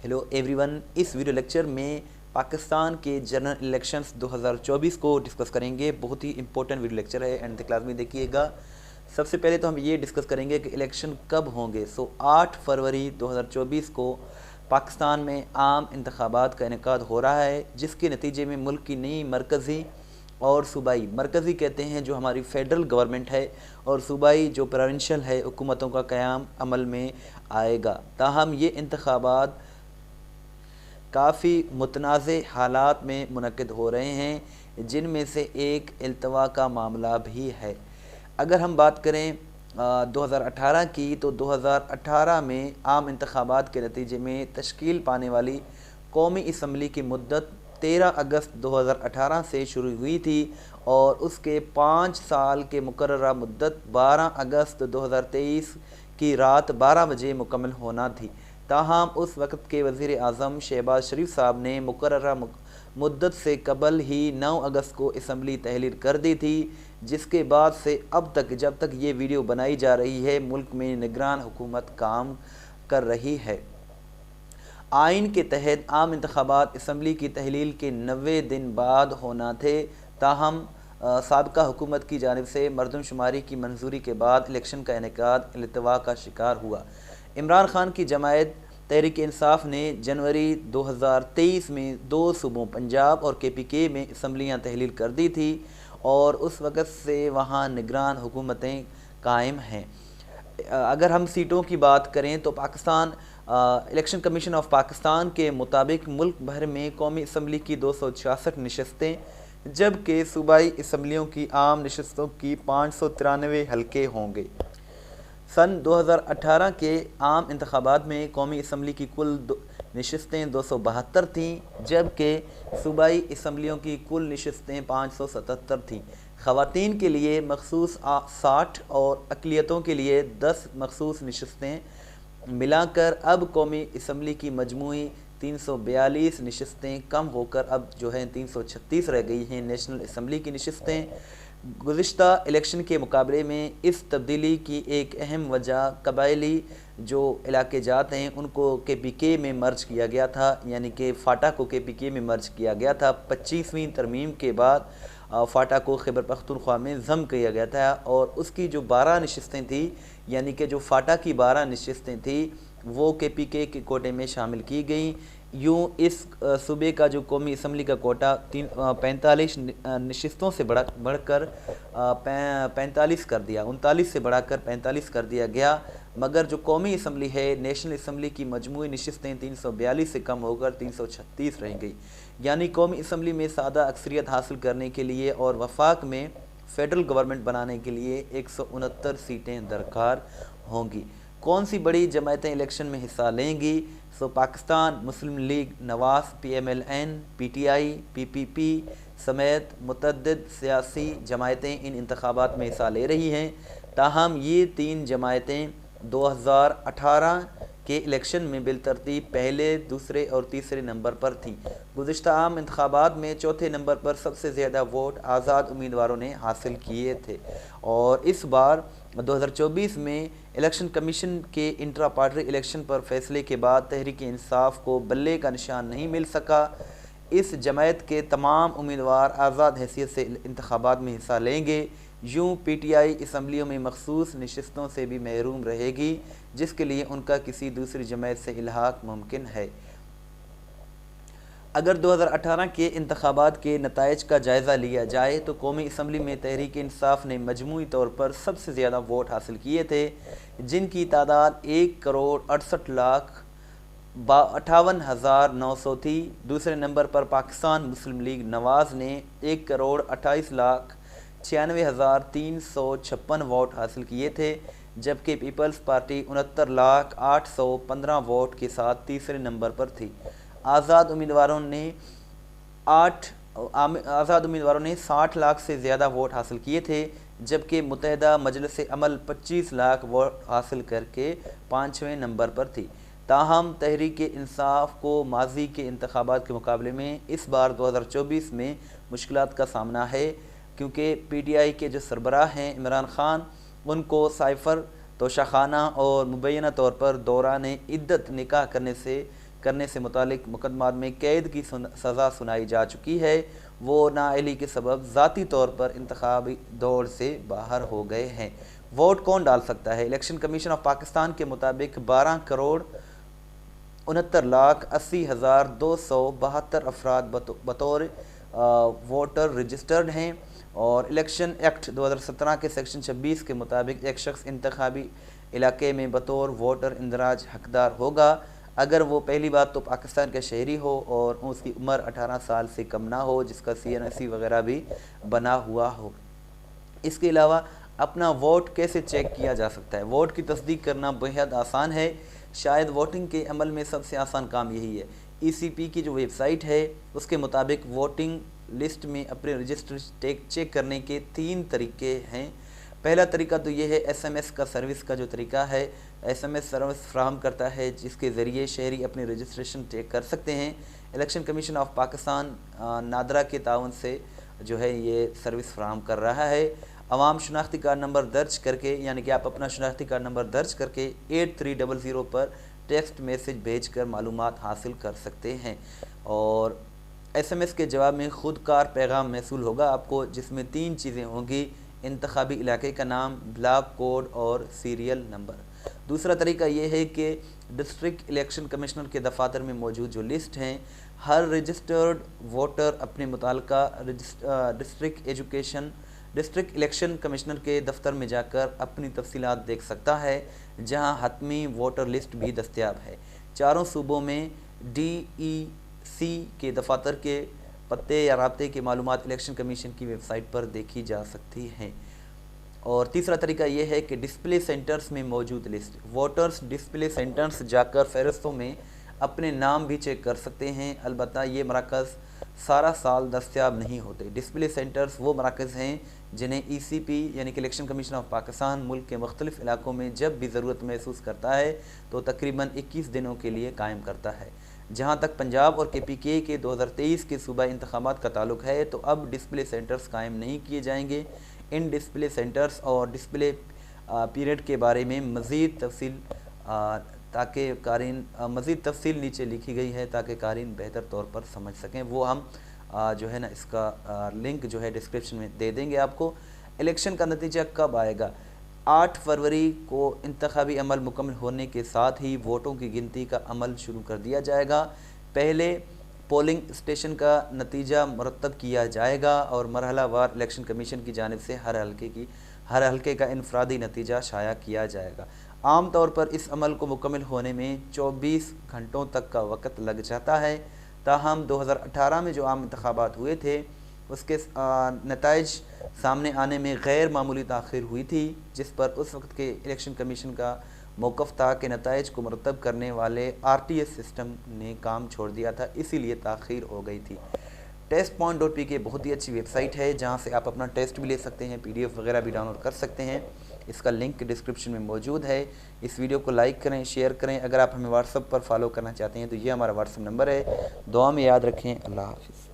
Hello everyone, इस video lecture में पाकिस्तान के जनरल इलेक्शंस 2024 को डिस्कस करेंगे। बहुत ही इंपॉर्टेंट वीडियो लेक्चर है, एंड क्लास में देखिएगा। सबसे पहले तो हम ये डिस्कस करेंगे कि इलेक्शन कब होंगे। 8 फरवरी 2024 को पाकिस्तान में आम इंतखाबात का इनेकाद हो रहा है, जिसके नतीजे में मुल्क की नई मरकज़ी और सूबाई, मरकज़ी कहते हैं जो हमारी फेडरल गवर्नमेंट है, और सूबाई जो प्रोविंशियल है, हुकूमतों का क़याम अमल में आएगा। ताहम ये इंतखाबात काफ़ी मुतनाज़ हालात में मुनक़िद हो रहे हैं, जिनमें से एक अल्तवा का मामला भी है। अगर हम बात करें 2018 की, तो 2018 में आम इंतखाबात के नतीजे में तश्कील पाने वाली कौमी असम्बली की मुद्दत 13 अगस्त 2018 से शुरू हुई थी, और उसके 5 साल के मुकर्ररा मुद्दत 12 अगस्त 2023 की रात 12 बजे मुकम्मल होना थी। ताहम उस वक़्त के वज़ीर आज़म शहबाज शरीफ साहब ने मुकर्ररा मुद्दत से कबल ही 9 अगस्त को असम्बली तहलील कर दी थी, जिसके बाद से अब तक, जब तक ये वीडियो बनाई जा रही है, मुल्क में निगरान हुकूमत काम कर रही है। आइन के तहत आम इंतखाबात असम्बली की तहलील के 90 दिन बाद होना थे। ताहम साबिक़ा हुकूमत की जानिब से मरदमशुमारी की मंजूरी के बाद इलेक्शन का इनेकाद अल्तवा का शिकार हुआ। इमरान खान की जमायत तहरीक इंसाफ ने जनवरी 2023 में 2 सूबों पंजाब और KPK में असम्बलियाँ तहलील कर दी थी, और उस वक़्त से वहाँ निगरान हुकूमतें कायम हैं। अगर हम सीटों की बात करें तो Pakistan election commission of Pakistan के मुताबिक मुल्क भर में कौमी असम्बली की 266 नशस्तें, जबकि सूबाई असम्बलियों की आम नशस्तों की 593 हल्के होंगे। सन 2018 के आम इंतखाबात में कौमी असम्बली की कुल नशस्तें 272 थीं, जबकि सूबाई असम्बलियों की कुल नशस्तें 577 थीं। ख़वातीन के लिए मखसूस 60 और अक़लियतों के लिए 10 मखसूस नशस्तें मिलाकर अब कौमी असम्बली की मजमूई 342 नशस्तें कम होकर अब जो है 336 रह गई हैं नेशनल असम्बली की नशस्तें। गुज़िश्ता इलेक्शन के मुकाबले में इस तब्दीली की एक अहम वजह कबायली जो इलाके जात हैं उनको KPK में मर्ज किया गया था, यानी कि फ़ाटा को KPK में मर्ज किया गया था। 25वीं तरमीम के बाद फ़ाटा को खैबर पख्तूनख्वा में ज़म किया गया था, और उसकी जो 12 नशस्तें थी, यानी कि जो फ़ाटा की 12 नशस्तें थी, वो KPK के कोटे में शामिल की गई। यूँ इस सूबे का जो कौमी असम्बली का कोटा 45 नशस्तों से बढ़कर 45 कर दिया, 39 से बढ़ाकर 45 कर दिया गया। मगर जो कौमी असम्बली है, नेशनल असम्बली की मजमूई नशस्तें 342 से कम होकर 336 रह गई। यानी कौमी असम्बली में सादा अक्सरियत हासिल करने के लिए और वफाक में फेडरल गवर्नमेंट बनाने के लिए 169 सीटें दरकार होंगी। कौन सी बड़ी जमायतें इलेक्शन में हिस्सा लेंगी? पाकिस्तान मुस्लिम लीग नवाज़, PMLN, PTI, PPP समेत मुतअद्दिद सियासी जमायतें इन इंतखाबात में हिस्सा ले रही हैं। ताहम ये 3 जमायतें 2018 के इलेक्शन में बिलतरतीब पहले, दूसरे और तीसरे नंबर पर थीं। गुज़िश्ता आम इंतखाबात में चौथे नंबर पर सबसे ज़्यादा वोट आज़ाद उम्मीदवारों ने हासिल किए थे, और इस बार 2024 में इलेक्शन कमीशन के इंट्रा पार्टी इलेक्शन पर फैसले के बाद तहरीक इंसाफ को बल्ले का निशान नहीं मिल सका। इस जमायत के तमाम उम्मीदवार आज़ाद हैसियत से इंतखाबात में हिस्सा लेंगे। यूँ PTI असम्बलियों में मखसूस नशस्तों से भी महरूम रहेगी, जिसके लिए उनका किसी दूसरी जमायत से इल्हाक मुमकिन है। अगर 2018 के इंतखाबात के नताइज का जायज़ा लिया जाए तो कौमी असम्बली में तहरीक इंसाफ ने मजमूई तौर पर सबसे ज़्यादा वोट हासिल किए थे, जिनकी तादाद 1,68,58,900 थी। दूसरे नंबर पर पाकिस्तान मुस्लिम लीग नवाज़ ने 1,28,96,356 वोट हासिल किए थे, जबकि पीपल्स पार्टी 69,815 वोट के साथ तीसरे नंबर पर थी। आज़ाद उम्मीदवारों ने 60 लाख से ज़्यादा वोट हासिल किए थे, जबकि मुत्तहिदा मजलिस अमल 25 लाख वोट हासिल करके 5वें नंबर पर थी। ताहम तहरीक इंसाफ को माजी के इंतखाबात के मुकाबले में इस बार 2024 में मुश्किलात का सामना है, क्योंकि PTI के जो सरबराह हैं इमरान खान, उनको साइफ़र, तोशाखाना और मुबैना तौर पर दौरान इद्दत निकाह करने से کرنے سے متعلق مقدمات میں قید کی سزا سنائی جا چکی ہے، وہ نااہلی کے سبب ذاتی طور پر انتخابی دوڑ سے باہر ہو گئے ہیں۔ ووٹ کون ڈال سکتا ہے؟ الیکشن کمیشن آف پاکستان کے مطابق 12,69,80,272 افراد بطور ووٹر رجسٹرڈ ہیں، اور الیکشن ایکٹ 2017 کے سیکشن 26 کے مطابق ایک شخص انتخابی علاقے میں بطور ووٹر اندراج حقدار ہوگا اگر وہ پہلی بات تو پاکستان کا شہری ہو اور اس کی عمر 18 سال سے کم نہ ہو، جس کا CNC وغیرہ بھی بنا ہوا ہو۔ اس کے علاوہ اپنا ووٹ کیسے چیک کیا جا سکتا ہے؟ ووٹ کی تصدیق کرنا بہت آسان ہے، شاید ووٹنگ کے عمل میں سب سے آسان کام یہی ہے۔ ECP کی جو ویب سائٹ ہے اس کے مطابق ووٹنگ لسٹ میں اپنے رجسٹر چیک کرنے کے 3 طریقے ہیں۔ پہلا طریقہ تو یہ ہے SMS کا سروس کا جو طریقہ ہے، SMS سروس فراہم کرتا ہے جس کے ذریعے شہری اپنے رجسٹریشن چیک کر سکتے ہیں۔ Election commission of Pakistan NADRA کے تعاون سے جو ہے یہ سروس فراہم کر رہا ہے۔ عوام شناختی کارڈ نمبر درج کر کے، یعنی کہ آپ اپنا شناختی کارڈ نمبر درج کر کے 8300 پر ٹیکسٹ میسج بھیج کر معلومات حاصل کر سکتے ہیں، اور SMS کے جواب میں خود کار پیغام موصول ہوگا آپ کو، جس میں 3 چیزیں ہوں گی: انتخابی علاقے کا نام، بلاک کوڈ اور سیریل نمبر۔ دوسرا طریقہ یہ ہے کہ ڈسٹرکٹ الیکشن کمشنر کے دفاتر میں موجود جو لسٹ ہیں، ہر رجسٹرڈ ووٹر اپنے متعلقہ ڈسٹرکٹ الیکشن کمشنر کے دفتر میں جا کر اپنی تفصیلات دیکھ سکتا ہے، جہاں حتمی ووٹر لسٹ بھی دستیاب ہے۔ چاروں صوبوں میں DEC کے دفاتر کے پتے یا رابطے کی معلومات الیکشن کمیشن کی ویب سائٹ پر دیکھی جا سکتی ہیں۔ اور تیسرا طریقہ یہ ہے کہ ڈسپلے سینٹرز میں موجود لسٹ، ووٹرز ڈسپلے سینٹرز جا کر فہرستوں میں اپنے نام بھی چیک کر سکتے ہیں، البتہ یہ مراکز سارا سال دستیاب نہیں ہوتے۔ ڈسپلے سینٹرز وہ مراکز ہیں جنہیں ECP یعنی کہ الیکشن کمیشن آف پاکستان ملک کے مختلف علاقوں میں جب بھی ضرورت محسوس کرتا ہے تو تقریباً 21 دنوں کے لیے قائم کرتا ہے۔ جہاں تک پنجاب اور KPK کے 2023 کے صوبائی انتخابات کا تعلق ہے تو اب ڈسپلے سینٹرز قائم نہیں کیے جائیں گے۔ ان ڈسپلے سینٹرز اور ڈسپلے پیریڈ کے بارے میں مزید تفصیل نیچے لکھی گئی ہے تاکہ قارئین بہتر طور پر سمجھ سکیں، وہ ہم جو ہے نا اس کا لنک جو ہے ڈسکرپشن میں دے دیں گے آپ کو۔ الیکشن کا نتیجہ کب آئے گا؟ 8 فروری کو انتخابی عمل مکمل ہونے کے ساتھ ہی ووٹوں کی گنتی کا عمل شروع کر دیا جائے گا۔ پہلے پولنگ اسٹیشن کا نتیجہ مرتب کیا جائے گا اور مرحلہ وار الیکشن کمیشن کی جانب سے ہر حلقے کا انفرادی نتیجہ شائع کیا جائے گا۔ عام طور پر اس عمل کو مکمل ہونے میں 24 گھنٹوں تک کا وقت لگ جاتا ہے، تاہم 2018 میں جو عام انتخابات ہوئے تھے اس کے نتائج سامنے آنے میں غیر معمولی تاخیر ہوئی تھی، جس پر اس وقت کے الیکشن کمیشن کا موقف تھا کہ نتائج کو مرتب کرنے والے RTS سسٹم نے کام چھوڑ دیا تھا، اسی لیے تاخیر ہو گئی تھی۔ testpoint.pk بہت ہی اچھی ویب سائٹ ہے جہاں سے آپ اپنا ٹیسٹ بھی لے سکتے ہیں، PDF وغیرہ بھی ڈاؤن لوڈ کر سکتے ہیں، اس کا لنک ڈسکرپشن میں موجود ہے۔ اس ویڈیو کو لائک کریں، شیئر کریں، اگر آپ ہمیں WhatsApp پر فالو کرنا چاہتے ہیں تو یہ ہمارا WhatsApp نمبر ہے۔ دعا میں یاد رکھیں۔ اللہ حافظ۔